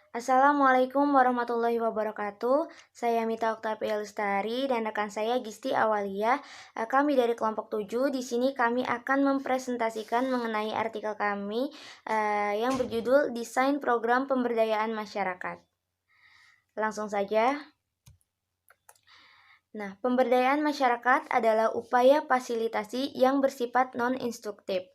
Assalamualaikum warahmatullahi wabarakatuh. Saya Mita Oktavia Lestari dan rekan saya Gisti Awalia. Kami dari kelompok 7. Di sini kami akan mempresentasikan mengenai artikel kami yang berjudul Desain Program Pemberdayaan Masyarakat. Langsung saja. Nah, pemberdayaan masyarakat adalah upaya fasilitasi yang bersifat non-instruktif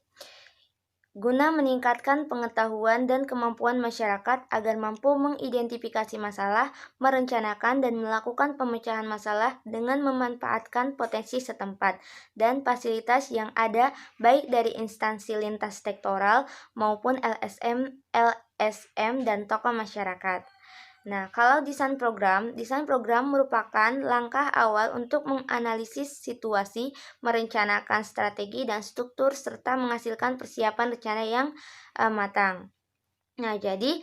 guna meningkatkan pengetahuan dan kemampuan masyarakat agar mampu mengidentifikasi masalah, merencanakan dan melakukan pemecahan masalah dengan memanfaatkan potensi setempat dan fasilitas yang ada baik dari instansi lintas sektoral maupun LSM dan tokoh masyarakat. Nah, kalau desain program merupakan langkah awal untuk menganalisis situasi, merencanakan strategi dan struktur, serta menghasilkan persiapan rencana yang matang. Nah, jadi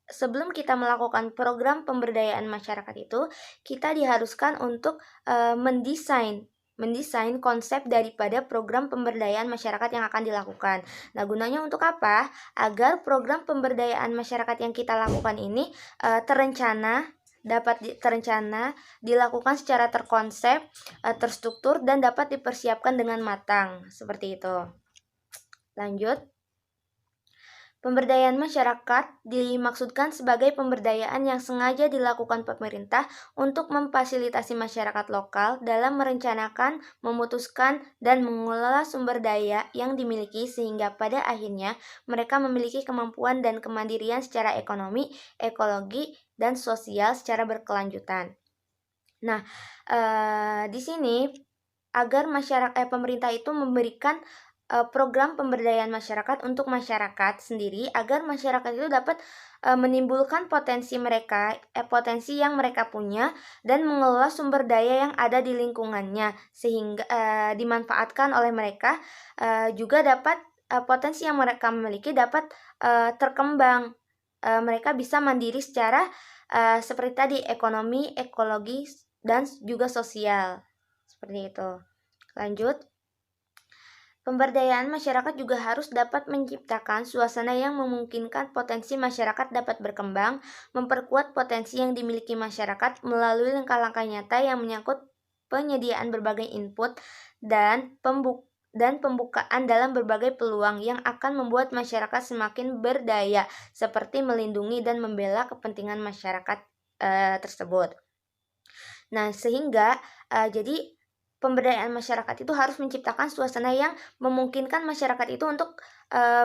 sebelum kita melakukan program pemberdayaan masyarakat itu, kita diharuskan untuk mendesain konsep daripada program pemberdayaan masyarakat yang akan dilakukan. Nah, gunanya untuk apa? Agar program pemberdayaan masyarakat yang kita lakukan ini dapat terencana, dilakukan secara terkonsep, terstruktur, dan dapat dipersiapkan dengan matang. Seperti itu. Lanjut. Pemberdayaan masyarakat dimaksudkan sebagai pemberdayaan yang sengaja dilakukan pemerintah untuk memfasilitasi masyarakat lokal dalam merencanakan, memutuskan, dan mengelola sumber daya yang dimiliki sehingga pada akhirnya mereka memiliki kemampuan dan kemandirian secara ekonomi, ekologi, dan sosial secara berkelanjutan. Nah, di sini agar pemerintah itu memberikan program pemberdayaan masyarakat untuk masyarakat sendiri agar masyarakat itu dapat menimbulkan potensi yang mereka punya dan mengelola sumber daya yang ada di lingkungannya sehingga dimanfaatkan oleh mereka, juga dapat potensi yang mereka miliki dapat terkembang. Mereka bisa mandiri secara seperti tadi ekonomi, ekologi, dan juga sosial. Seperti itu. Lanjut. Pemberdayaan masyarakat juga harus dapat menciptakan suasana yang memungkinkan potensi masyarakat dapat berkembang, memperkuat potensi yang dimiliki masyarakat melalui langkah-langkah nyata yang menyangkut penyediaan berbagai input dan pembukaan dalam berbagai peluang yang akan membuat masyarakat semakin berdaya, seperti melindungi dan membela kepentingan masyarakat tersebut. Nah, sehingga jadi pemberdayaan masyarakat itu harus menciptakan suasana yang memungkinkan masyarakat itu untuk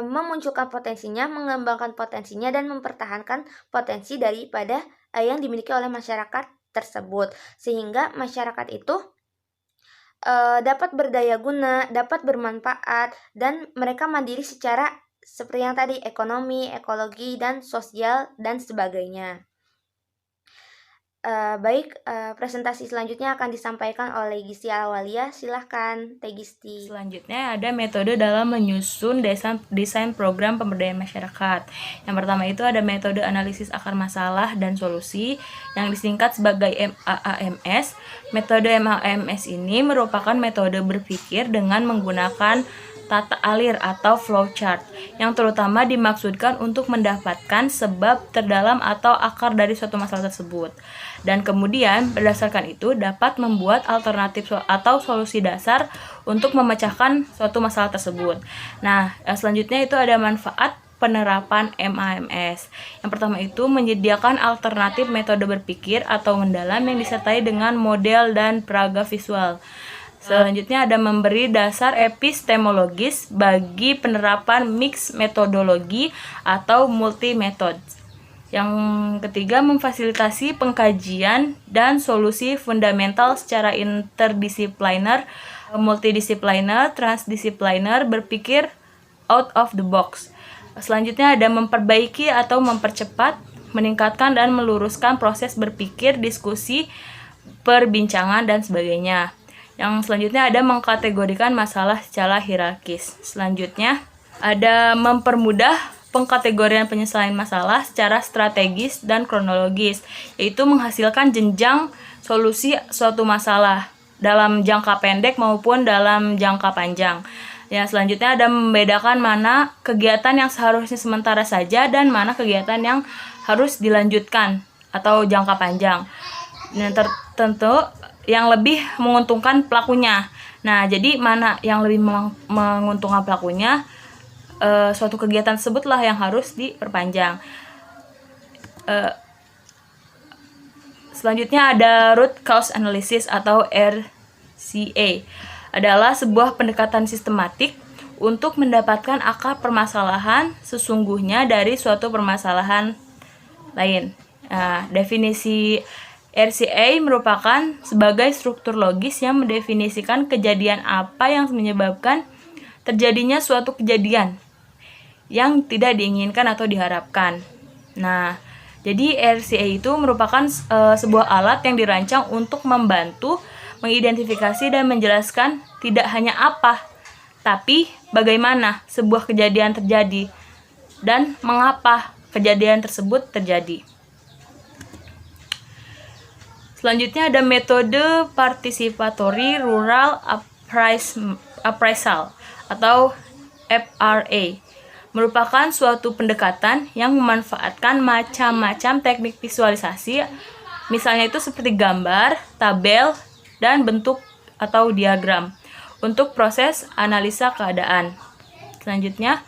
memunculkan potensinya, mengembangkan potensinya, dan mempertahankan potensi daripada yang dimiliki oleh masyarakat tersebut. Sehingga masyarakat itu dapat berdaya guna, dapat bermanfaat, dan mereka mandiri secara seperti yang tadi, ekonomi, ekologi, dan sosial, dan sebagainya. Presentasi selanjutnya akan disampaikan oleh Gisti Awalia. Silahkan, Teh Gisti. Selanjutnya ada metode dalam menyusun desain program pemberdayaan masyarakat. Yang pertama itu ada metode analisis akar masalah dan solusi yang disingkat sebagai MAAMS. Metode MAAMS ini merupakan metode berpikir dengan menggunakan tata alir atau flowchart yang terutama dimaksudkan untuk mendapatkan sebab terdalam atau akar dari suatu masalah tersebut. Dan kemudian berdasarkan itu dapat membuat alternatif atau solusi dasar untuk memecahkan suatu masalah tersebut. Nah, selanjutnya itu ada manfaat penerapan MAMS. Yang pertama itu menyediakan alternatif metode berpikir atau mendalam yang disertai dengan model dan peraga visual. Selanjutnya ada memberi dasar epistemologis bagi penerapan mix metodologi atau multi method. Yang ketiga, memfasilitasi pengkajian dan solusi fundamental secara interdisipliner, multidisipliner, transdisipliner, berpikir out of the box. Selanjutnya ada memperbaiki atau mempercepat, meningkatkan dan meluruskan proses berpikir, diskusi, perbincangan, dan sebagainya. Yang selanjutnya ada mengkategorikan masalah secara hierarkis. Selanjutnya ada mempermudah pengkategorian penyelesaian masalah secara strategis dan kronologis, yaitu menghasilkan jenjang solusi suatu masalah dalam jangka pendek maupun dalam jangka panjang. Yang selanjutnya ada membedakan mana kegiatan yang seharusnya sementara saja dan mana kegiatan yang harus dilanjutkan atau jangka panjang. Yang tertentu yang lebih menguntungkan pelakunya. Nah, jadi mana yang lebih menguntungkan pelakunya, suatu kegiatan tersebutlah yang harus diperpanjang. Selanjutnya ada root cause analysis atau RCA. Adalah sebuah pendekatan sistematik untuk mendapatkan akar permasalahan sesungguhnya dari suatu permasalahan lain. Nah, definisi RCA merupakan sebagai struktur logis yang mendefinisikan kejadian apa yang menyebabkan terjadinya suatu kejadian yang tidak diinginkan atau diharapkan. Nah, jadi RCA itu merupakan sebuah alat yang dirancang untuk membantu mengidentifikasi dan menjelaskan tidak hanya apa, tapi bagaimana sebuah kejadian terjadi dan mengapa kejadian tersebut terjadi. Selanjutnya ada metode Participatory Rural Appraisal atau FRA. Merupakan suatu pendekatan yang memanfaatkan macam-macam teknik visualisasi, misalnya itu seperti gambar, tabel, dan bentuk atau diagram untuk proses analisa keadaan. Selanjutnya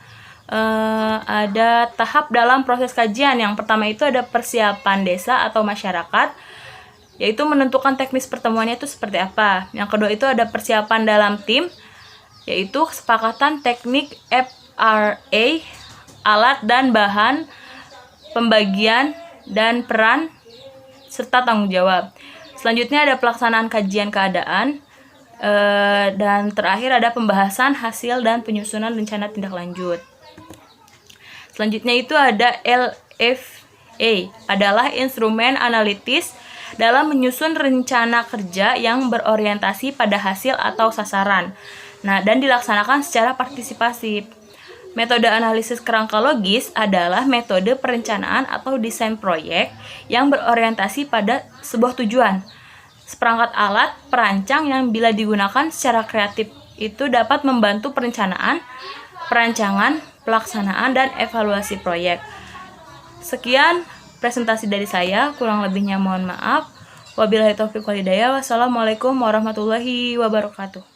ada tahap dalam proses kajian. Yang pertama itu ada persiapan desa atau masyarakat, yaitu menentukan teknis pertemuannya itu seperti apa. Yang kedua itu ada persiapan dalam tim, yaitu kesepakatan teknik FRA, alat dan bahan, pembagian dan peran, serta tanggung jawab. Selanjutnya ada pelaksanaan kajian keadaan, dan terakhir ada pembahasan hasil dan penyusunan rencana tindak lanjut. Selanjutnya itu ada LFA, adalah instrumen analitis dalam menyusun rencana kerja yang berorientasi pada hasil atau sasaran. Nah, dan dilaksanakan secara partisipasi. Metode analisis kerangka logis adalah metode perencanaan atau desain proyek yang berorientasi pada sebuah tujuan. Seperangkat alat perancang yang bila digunakan secara kreatif itu dapat membantu perencanaan, perancangan, pelaksanaan, dan evaluasi proyek. Sekian presentasi dari saya, kurang lebihnya mohon maaf. Wabillahi taufiq wal hidayah. Wassalamualaikum warahmatullahi wabarakatuh.